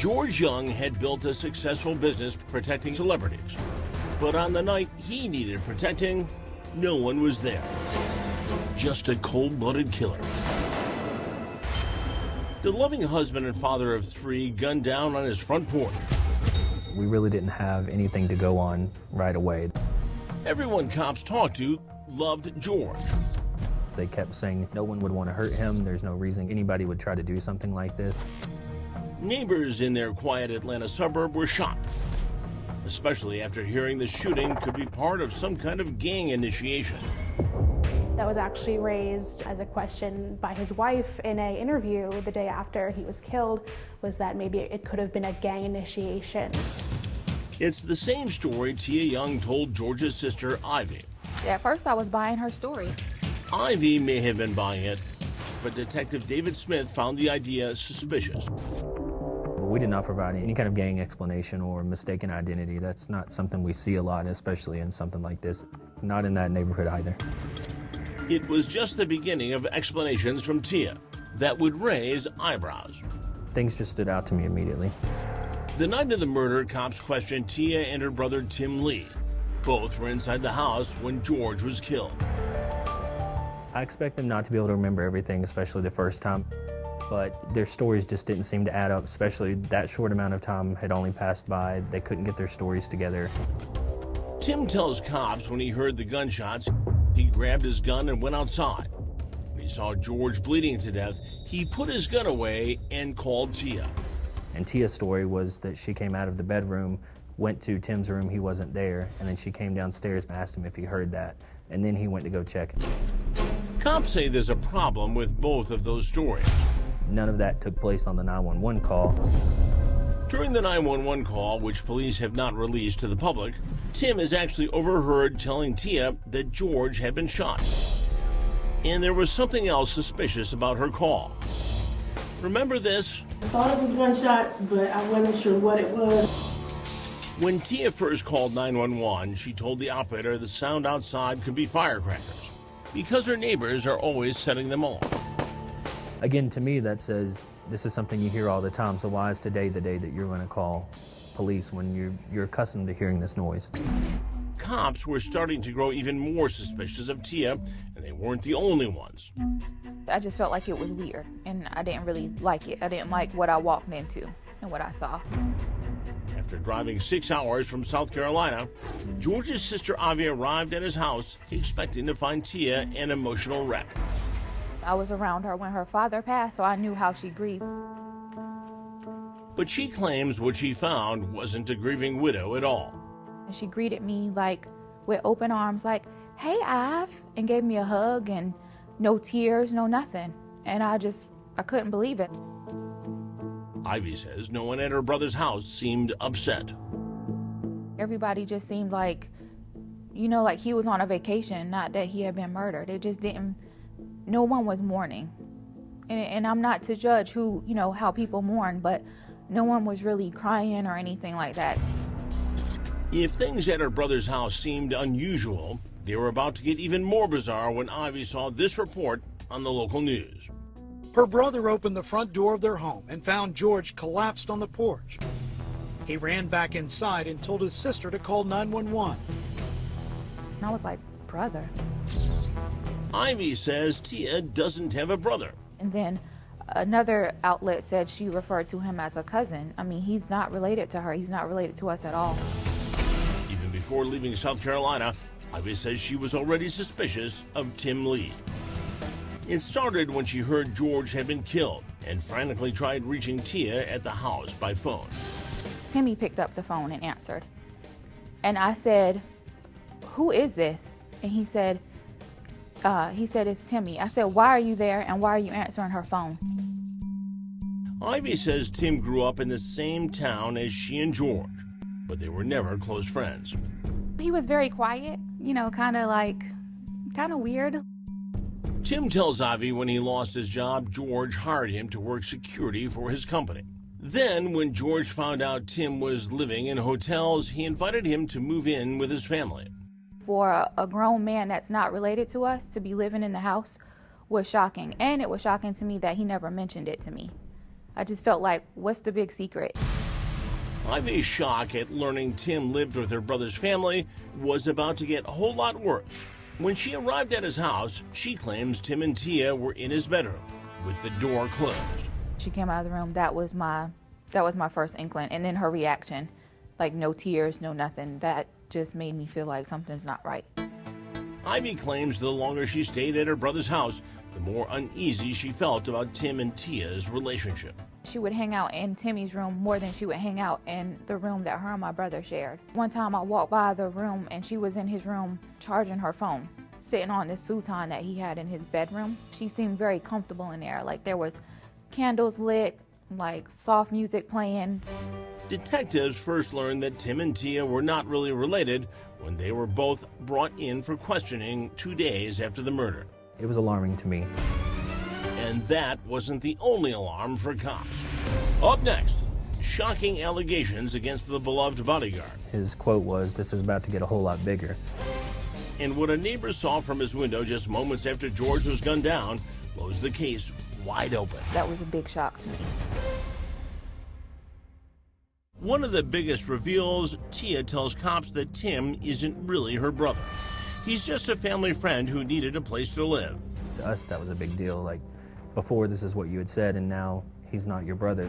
George Young had built a successful business protecting celebrities. But on the night he needed protecting, no one was there. Just a cold-blooded killer. The loving husband and father of three gunned down on his front porch. We really didn't have anything to go on right away. Everyone cops talked to loved George. They kept saying no one would want to hurt him. There's no reason anybody would try to do something like this. Neighbors in their quiet Atlanta suburb were shocked, especially after hearing the shooting could be part of some kind of gang initiation. That was actually raised as a question by his wife in an interview the day after he was killed, was that maybe it could have been a gang initiation. It's the same story Tia Young told George's sister, Ivy. At first I was buying her story. Ivy may have been buying it, but Detective David Smith found the idea suspicious. We did not provide any kind of gang explanation or mistaken identity. That's not something we see a lot, especially in something like this. Not in that neighborhood either. It was just the beginning of explanations from Tia that would raise eyebrows. Things just stood out to me immediately. The night of the murder, cops questioned Tia and her brother Tim Lee. Both were inside the house when George was killed. I expect them not to be able to remember everything, especially the first time. But their stories just didn't seem to add up, especially that short amount of time had only passed by. They couldn't get their stories together. Tim tells cops when he heard the gunshots, he grabbed his gun and went outside. When he saw George bleeding to death, he put his gun away and called Tia. And Tia's story was that she came out of the bedroom, went to Tim's room, he wasn't there, and then she came downstairs and asked him if he heard that, and then he went to go check. Cops say there's a problem with both of those stories. None of that took place on the 911 call. During the 911 call, which police have not released to the public, Tim is actually overheard telling Tia that George had been shot. And there was something else suspicious about her call. Remember this? I thought it was gunshots, but I wasn't sure what it was. When Tia first called 911, she told the operator the sound outside could be firecrackers because her neighbors are always setting them off. Again, to me, that says this is something you hear all the time, so why is today the day that you're going to call police when you're accustomed to hearing this noise? Cops were starting to grow even more suspicious of Tia, and they weren't the only ones. I just felt like it was weird, and I didn't really like it. I didn't like what I walked into and what I saw. After driving 6 hours from South Carolina, George's sister Ivy arrived at his house expecting to find Tia an emotional wreck. I was around her when her father passed, so I knew how she grieved. But she claims what she found wasn't a grieving widow at all. And she greeted me like with open arms, like, "Hey, Ive," and gave me a hug, and no tears, no nothing. And I couldn't believe it. Ivy says no one at her brother's house seemed upset. Everybody just seemed like, like he was on a vacation, not that he had been murdered. It just didn't, no one was mourning. And I'm not to judge who, how people mourn, but no one was really crying or anything like that. If things at her brother's house seemed unusual, they were about to get even more bizarre when Ivy saw this report on the local news. Her brother opened the front door of their home and found George collapsed on the porch. He ran back inside and told his sister to call 911. And I was like, brother? Ivy says Tia doesn't have a brother. And then another outlet said she referred to him as a cousin. I mean, he's not related to her. He's not related to us at all. Even before leaving South Carolina, Ivy says she was already suspicious of Tim Lee. It started when she heard George had been killed and frantically tried reaching Tia at the house by phone. Timmy picked up the phone and answered. And I said, "Who is this?" And he said, "It's Timmy." I said, "Why are you there and why are you answering her phone?" Ivy says Tim grew up in the same town as she and George, but they were never close friends. He was very quiet, kind of weird. Tim tells Ivy when he lost his job, George hired him to work security for his company. Then, when George found out Tim was living in hotels, he invited him to move in with his family. For a grown man that's not related to us to be living in the house was shocking. And it was shocking to me that he never mentioned it to me. I just felt like, what's the big secret? Ivy's shock at learning Tim lived with her brother's family was about to get a whole lot worse. When she arrived at his house, she claims Tim and Tia were in his bedroom with the door closed. She came out of the room, that was my first inkling. And then her reaction, like no tears, no nothing, that just made me feel like something's not right. Ivy claims the longer she stayed at her brother's house, the more uneasy she felt about Tim and Tia's relationship. She would hang out in Timmy's room more than she would hang out in the room that her and my brother shared. One time I walked by the room and she was in his room charging her phone, sitting on this futon that he had in his bedroom. She seemed very comfortable in there, like there was candles lit, like soft music playing. Detectives first learned that Tim and Tia were not really related when they were both brought in for questioning 2 days after the murder. It was alarming to me. And that wasn't the only alarm for cops. Up next, shocking allegations against the beloved bodyguard. His quote was, "This is about to get a whole lot bigger." And what a neighbor saw from his window just moments after George was gunned down blows the case wide open. That was a big shock to me. One of the biggest reveals, Tia tells cops that Tim isn't really her brother. He's just a family friend who needed a place to live. To us, that was a big deal. Like, before, this is what you had said, and now he's not your brother.